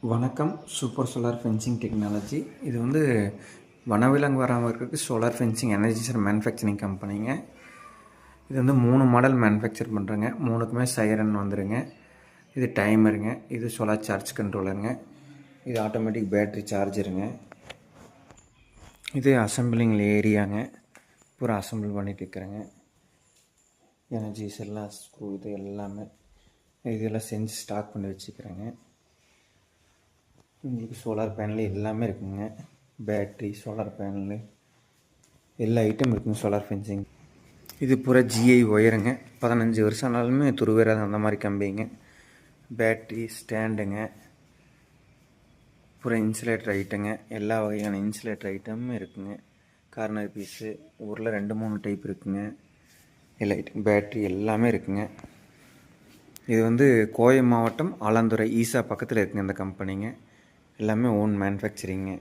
வணக்கம். Super solar fencing technology. இது வந்து வனவிலங்கு வராமல் இருக்கிறதுக்கு சோலார் ஃபென்சிங் எனர்ஜைசர் மேனுஃபேக்சரிங் கம்பெனிங்க. இது வந்து 3 மாடல் மேனுஃபேக்சர் பண்ணுறேங்க. 3க்குமே சைரன் வந்துடுங்க. இது டைமருங்க. இது சோலார் சார்ஜ் கண்ட்ரோலருங்க. இது ஆட்டோமேட்டிக் பேட்ரி சார்ஜருங்க. இது அசம்பிளிங் ஏரியாங்க. பூரா அசம்பிள் பண்ணிட்டு இருக்கிறேங்க. எனர்ஜைசர்லாம் ஸ்க்ரூ இது எல்லாமே இதெல்லாம் செஞ்சு ஸ்டாக் பண்ணி வச்சுக்கிறேங்க. உங்களுக்கு சோலார் பேனல் எல்லாமே இருக்குங்க. பேட்ரி, சோலார் பேனலு எல்லா ஐட்டம் இருக்குங்க சோலார் ஃபென்சிங். இது பூரா ஜிஐ ஒயருங்க. 15 வருஷம் ஆனாலுமே துருவேறாத அந்த மாதிரி கம்பிங்க. பேட்ரி ஸ்டாண்டுங்க. பூரா இன்சுலேட்டர் ஐட்டங்க. எல்லா வகையான இன்சுலேட்டர் ஐட்டமும் இருக்குங்க. கார்னர் பீஸு ஊரில் 2-3 டைப் இருக்குங்க. எல்லா ஐட்டம் பேட்ரி எல்லாமே இருக்குங்க. இது வந்து கோவை மாவட்டம் ஆலாந்துறை ஈசா பக்கத்தில் இருக்குங்க இந்த கம்பெனிங்க. எல்லாமே ஓன் மேனுஃபேக்சரிங்க.